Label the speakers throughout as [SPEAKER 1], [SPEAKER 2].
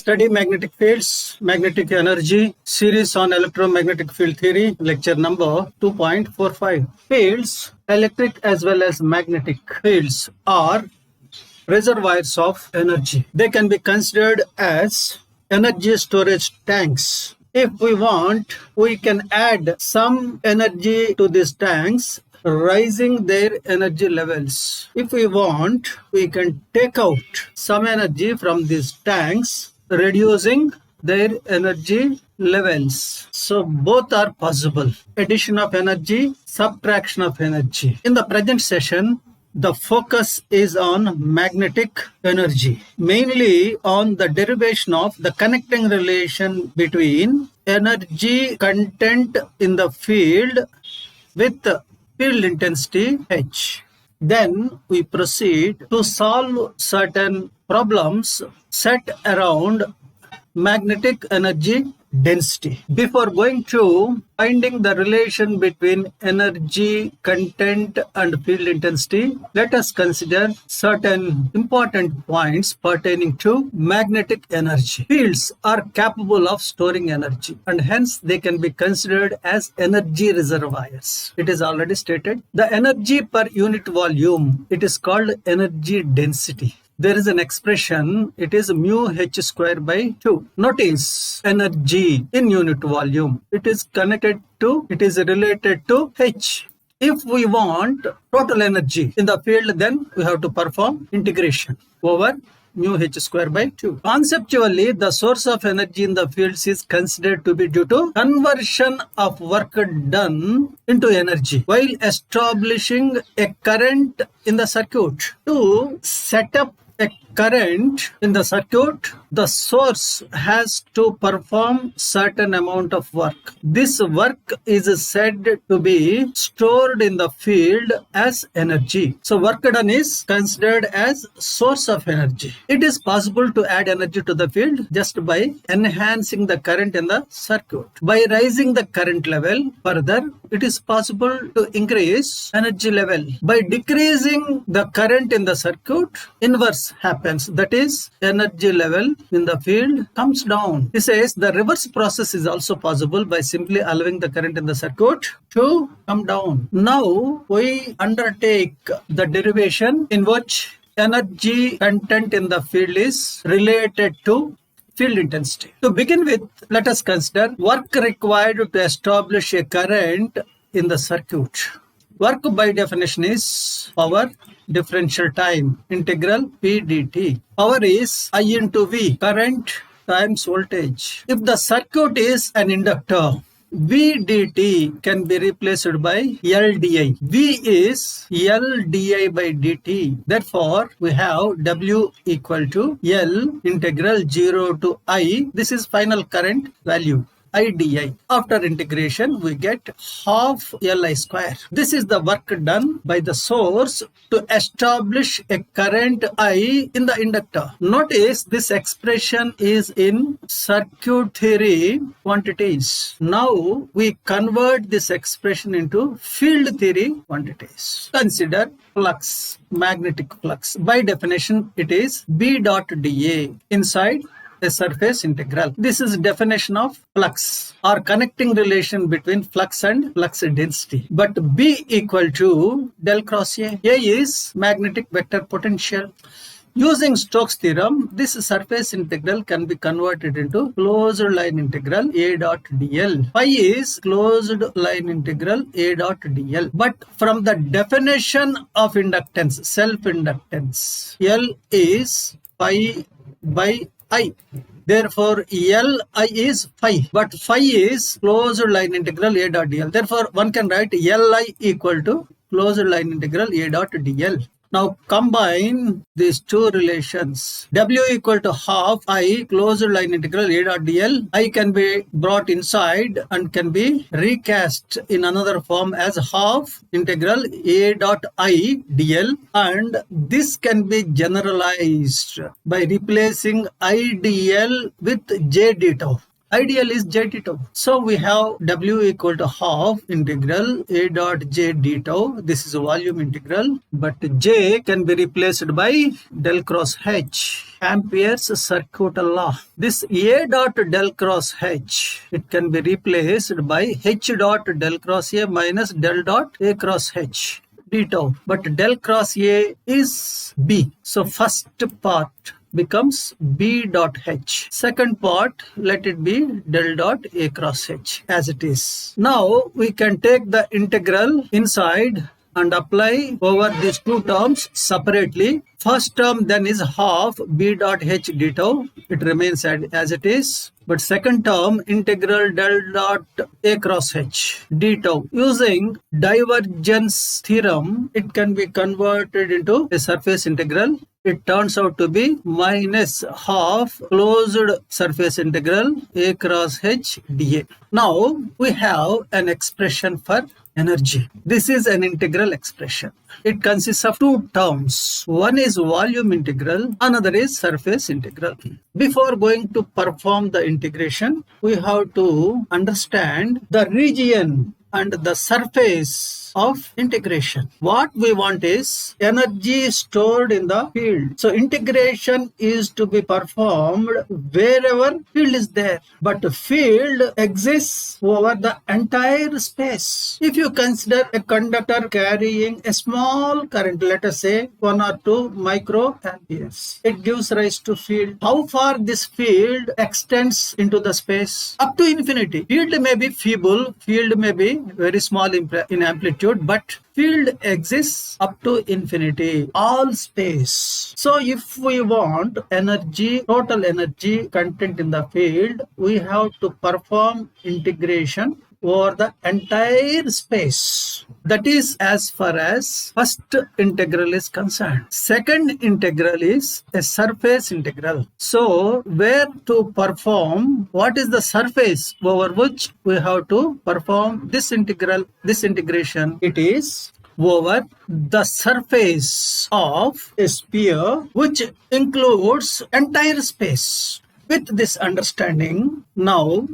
[SPEAKER 1] Study magnetic fields, magnetic energy, series on electromagnetic field theory, lecture number 2.45. Fields, electric as well as magnetic fields are reservoirs of energy. They can be considered as energy storage tanks. If we want, we can add some energy to these tanks, rising their energy levels. If we want, we can take out some energy from these tanks, reducing their energy levels. So both are possible. Addition of energy, subtraction of energy. In the present session, the focus is on magnetic energy, mainly on the derivation of the connecting relation between energy content in the field with field intensity H. Then we proceed to solve certain problems set around magnetic energy density. Before going to finding the relation between energy content and field intensity, let us consider certain important points pertaining to magnetic energy. Fields are capable of storing energy and hence they can be considered as energy reservoirs. It is already stated. The energy per unit volume, it is called energy density. There is an expression, it is mu h square by 2. Notice energy in unit volume. It is related to h. If we want total energy in the field, then we have to perform integration over mu h square by 2. Conceptually, the source of energy in the fields is considered to be due to conversion of work done into energy while establishing a current in the circuit. To set up a current in the circuit, the source has to perform certain amount of work. This work is said to be stored in the field as energy. So work done is considered as source of energy. It is possible to add energy to the field just by enhancing the current in the circuit. By raising the current level further, it is possible to increase energy level. By decreasing the current in the circuit, inverse happens. That is, energy level in the field comes down. He says the reverse process is also possible by simply allowing the current in the circuit to come down. Now we undertake the derivation in which energy content in the field is related to field intensity. To begin with, let us consider work required to establish a current in the circuit. Work by definition is power differential time, integral P dt. Power is I into V, current times voltage. If the circuit is an inductor, V dt can be replaced by L di. V is L di by dt. Therefore, we have W equal to L integral 0 to I. This is final current value. I di. After integration, we get half Li square. This is the work done by the source to establish a current I in the inductor. Notice this expression is in circuit theory quantities. Now we convert this expression into field theory quantities. Consider flux, magnetic flux. By definition, it is B dot dA inside a surface integral. This is definition of flux or connecting relation between flux and flux density. But B equal to del cross A. A is magnetic vector potential. Using Stokes theorem, this surface integral can be converted into closed line integral A dot dl. Phi is closed line integral A dot dl. But from the definition of inductance, self-inductance, L is phi by I. Therefore, Li is phi, but phi is closed line integral A dot dl. Therefore, one can write Li equal to closed line integral A dot dl. Now combine these two relations. W equal to half I closed line integral A dot dl. I can be brought inside and can be recast in another form as half integral A dot I dl, and this can be generalized by replacing I dl with J d tau. Ideal is J d tau. So we have W equal to half integral A dot J d tau. This is a volume integral, but J can be replaced by del cross H. Ampere's circuit law. This A dot del cross H, it can be replaced by H dot del cross A minus del dot A cross H d tau. But del cross A is B. So first part becomes B dot H. Second part, let it be del dot A cross H as it is. Now we can take the integral inside and apply over these two terms separately. First term then is half B dot H d tau. It remains as it is. But second term, integral del dot A cross H d tau. Using divergence theorem, it can be converted into a surface integral. It turns out to be minus half closed surface integral A cross H dA. Now we have an expression for energy. This is an integral expression. It consists of two terms. One is volume integral, another is surface integral. Before going to perform the integration, we have to understand the region and the surface of integration. What we want is energy stored in the field. So integration is to be performed wherever field is there. But the field exists over the entire space. If you consider a conductor carrying a small current, let us say 1 or 2 microamperes, it gives rise to field. How far this field extends into the space? Up to infinity. Field may be feeble, field may be very small in amplitude, but field exists up to infinity, all space. So if we want energy, total energy content in the field, we have to perform integration over the entire space. That is as far as first integral is concerned. Second integral is a surface integral. So where to perform, what is the surface over which we have to perform this integral, this integration? It is over the surface of a sphere which includes entire space. With this understanding, now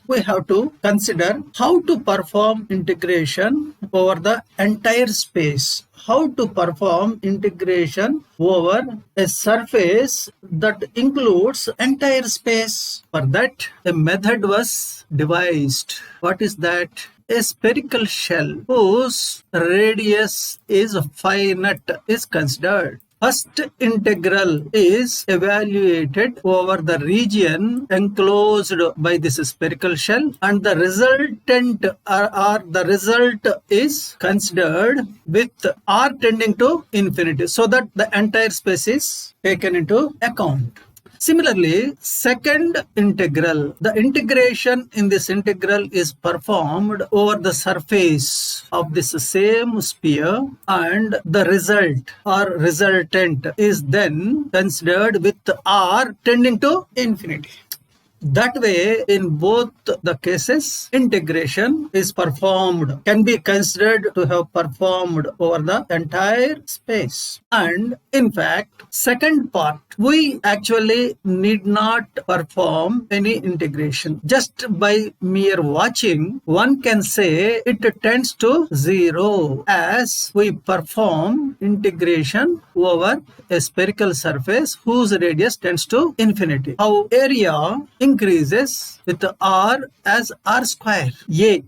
[SPEAKER 1] we have to consider how to perform integration over the entire space. How to perform integration over a surface that includes entire space. For that, a method was devised. What is that? A spherical shell whose radius is finite is considered. First integral is evaluated over the region enclosed by this spherical shell, and the resultant or the result is considered with r tending to infinity, so that the entire space is taken into account. Similarly, second integral, the integration in this integral is performed over the surface of this same sphere, and the result or resultant is then considered with r tending to infinity. That way, in both the cases, integration is performed, can be considered to have performed over the entire space. And in fact, second part, we actually need not perform any integration. Just by mere watching, one can say it tends to zero as we perform integration over a spherical surface whose radius tends to infinity. How area increases with r as r square. A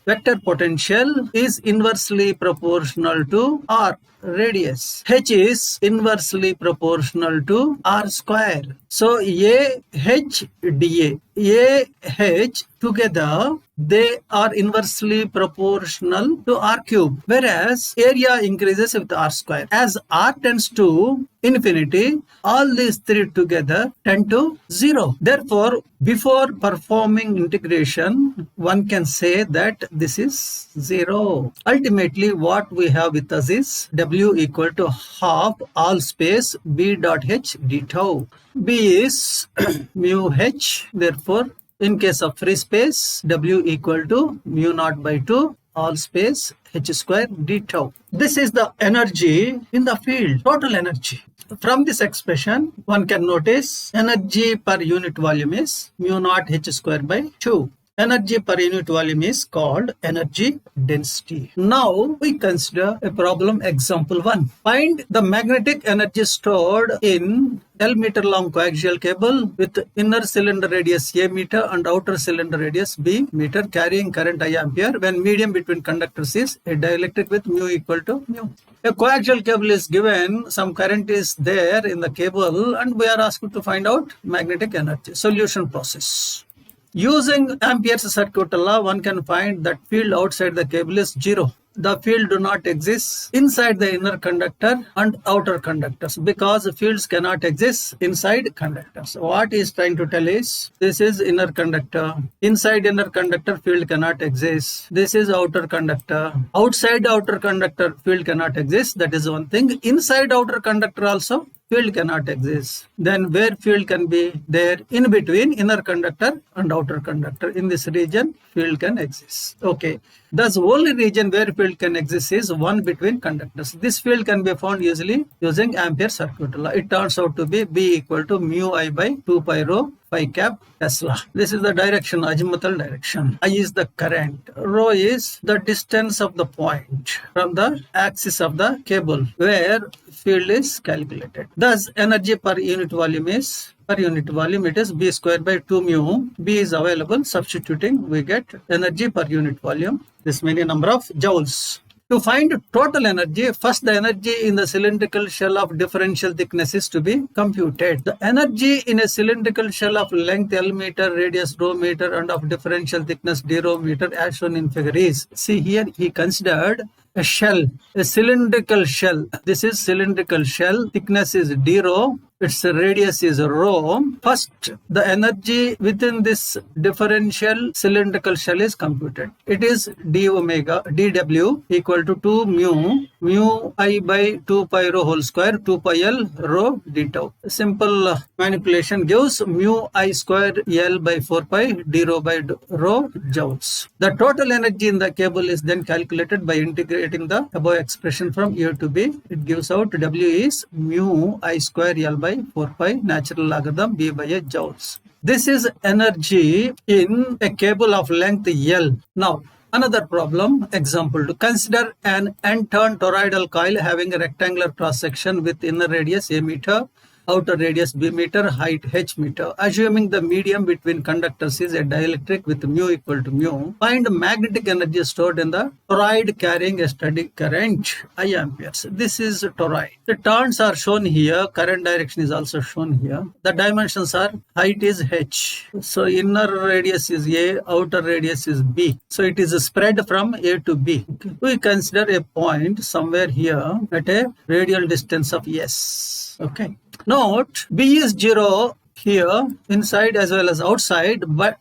[SPEAKER 1] vector potential is inversely proportional to r radius. H is inversely proportional to r square. So A H dA AH together, they are inversely proportional to R cube, whereas area increases with R square. As R tends to infinity, all these three together tend to 0. Therefore, before performing integration, one can say that this is 0. Ultimately, what we have with us is W equal to half all space B dot H d tau. B is mu H, therefore, in case of free space, W equal to mu naught by 2 all space H square d tau. This is the energy in the field, total energy. From this expression, one can notice energy per unit volume is mu naught H square by 2. Energy per unit volume is called energy density. Now we consider a problem example 1. Find the magnetic energy stored in L meter long coaxial cable with inner cylinder radius A meter and outer cylinder radius B meter carrying current I ampere when medium between conductors is a dielectric with mu equal to mu. A coaxial cable is given, some current is there in the cable and we are asked to find out magnetic energy. Solution process. Using Ampere's circuit law, one can find that field outside the cable is 0. The field do not exist inside the inner conductor and outer conductors because fields cannot exist inside conductors. What he is trying to tell is, this is inner conductor. Inside inner conductor, field cannot exist. This is outer conductor. Outside outer conductor, field cannot exist. That is one thing. Inside outer conductor also, field cannot exist. Then where field can be there? In between inner conductor and outer conductor. In this region, field can exist. Okay. Thus, only region where field can exist is one between conductors. This field can be found easily using Ampere's circuit law. It turns out to be B equal to mu I by 2 pi rho phi cap Tesla. This is the direction, azimuthal direction. I is the current. Rho is the distance of the point from the axis of the cable where field is calculated. Thus, energy per unit volume is, it is B square by 2 mu. B is available. Substituting, we get energy per unit volume. This many number of joules. To find total energy, first the energy in the cylindrical shell of differential thickness is to be computed. The energy in a cylindrical shell of length L meter, radius rho meter and of differential thickness d rho meter as shown in figure is. See here he considered a shell, a cylindrical shell. This is cylindrical shell. Thickness is d rho. Its radius is rho. First, the energy within this differential cylindrical shell is computed. It is dW equal to 2 mu I by 2 pi rho whole square, 2 pi L rho d tau. Simple manipulation gives mu I square L by 4 pi d rho by rho joules. The total energy in the cable is then calculated by integrating the above expression from A to B. It gives out W is mu I square L by 4 pi natural logarithm B by a joules. This is energy in a cable of length L. Now, another problem, example to consider an N-turn toroidal coil having a rectangular cross section with inner radius A meter, outer radius B meter, height H meter. Assuming the medium between conductors is a dielectric with mu equal to mu, find magnetic energy stored in the toroid carrying a steady current I amperes. This is toroid. The turns are shown here. Current direction is also shown here. The dimensions are, height is H. So inner radius is A, outer radius is B. So it is spread from A to B. Okay. We consider a point somewhere here at a radial distance of S. Okay. Note, B is 0 here, inside as well as outside, but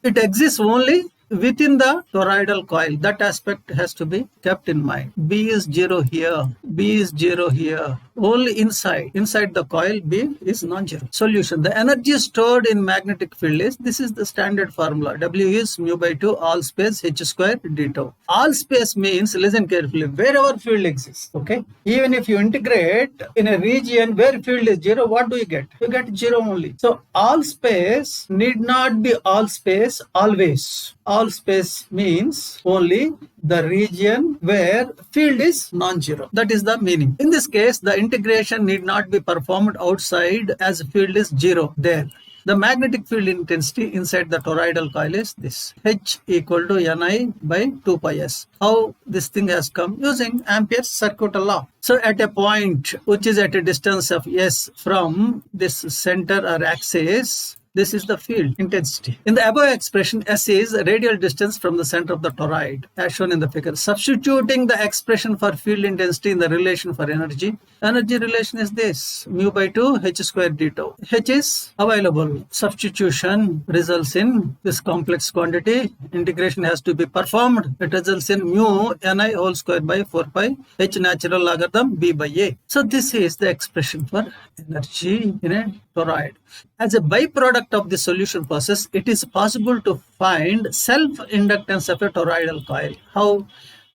[SPEAKER 1] it exists only within the toroidal coil. That aspect has to be kept in mind. B is 0 here, B is 0 here. Only inside the coil, B is non-zero. Solution. The energy stored in magnetic field is, this is the standard formula. W is mu by 2 all space H square d tau. All space means, listen carefully, wherever field exists. Okay. Even if you integrate in a region where field is 0, what do you get? You get 0 only. So all space need not be all space always. All space means only the region where field is non-zero. That is the meaning. In this case, the integration need not be performed outside as field is 0 there. The magnetic field intensity inside the toroidal coil is this. H equal to Ni by 2 pi s. How this thing has come? Using Ampere's circuit law. So at a point which is at a distance of S from this center or axis, This is the field intensity. In the above expression, S is radial distance from the center of the toroid, as shown in the figure. Substituting the expression for field intensity in the relation for energy relation is this: mu by 2 h square d tau. H is available. Substitution results in this complex quantity. Integration has to be performed. It results in mu ni whole square by 4 pi h natural logarithm b by a. So this is the expression for energy in a toroid. As a byproduct of the solution process, it is possible to find self-inductance of a toroidal coil. How?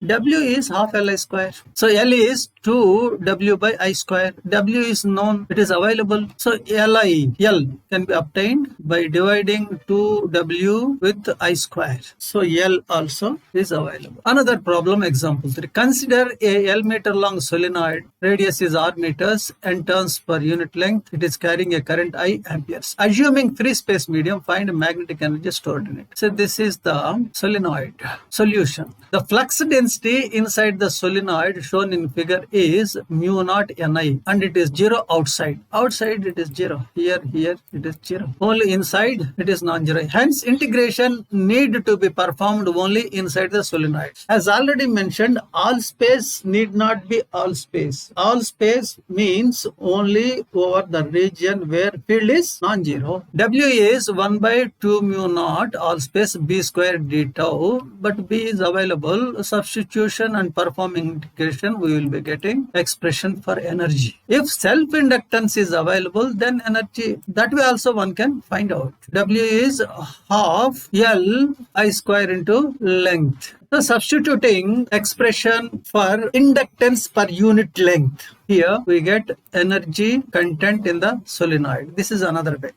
[SPEAKER 1] W is half Li square. So L is 2W by I square. W is known, it is available. So L can be obtained by dividing 2W with I square. So L also is available. Another problem, example 3. Consider a L meter long solenoid. Radius is R meters and turns per unit length. It is carrying a current I amperes. Assuming free space medium, find magnetic energy stored in it. So this is the solenoid solution. The flux density inside the solenoid shown in figure is mu naught Ni, and it is 0 outside. Outside it is 0. Here it is 0. Only inside it is non-zero. Hence integration need to be performed only inside the solenoid. As already mentioned, all space need not be all space. All space means only over the region where field is non-zero. W is 1 by 2 mu naught all space b square d tau, but b is available. Substitution and performing integration, we will be getting expression for energy. If self-inductance is available, then energy, that way also one can find out. W is half L I square into length. So substituting expression for inductance per unit length, here we get energy content in the solenoid. This is another way.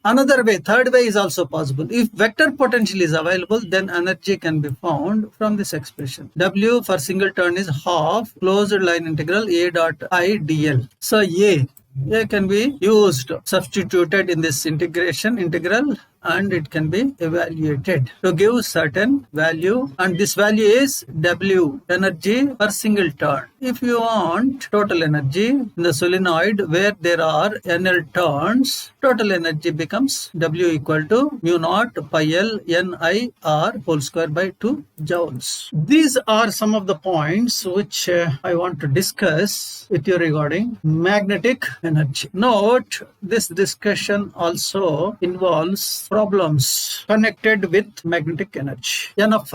[SPEAKER 1] Another way, third way is also possible. If vector potential is available, then energy can be found from this expression. W for single turn is half closed line integral A dot I dl. So A can be used, substituted in this integral, and it can be evaluated to give certain value, and this value is W, energy per single turn. If you want total energy in the solenoid where there are NL turns, total energy becomes W equal to mu naught pi L Ni R whole square by 2 joules. These are some of the points which I want to discuss with you regarding magnetic energy. Note, this discussion also involves problems connected with magnetic energy. Enough.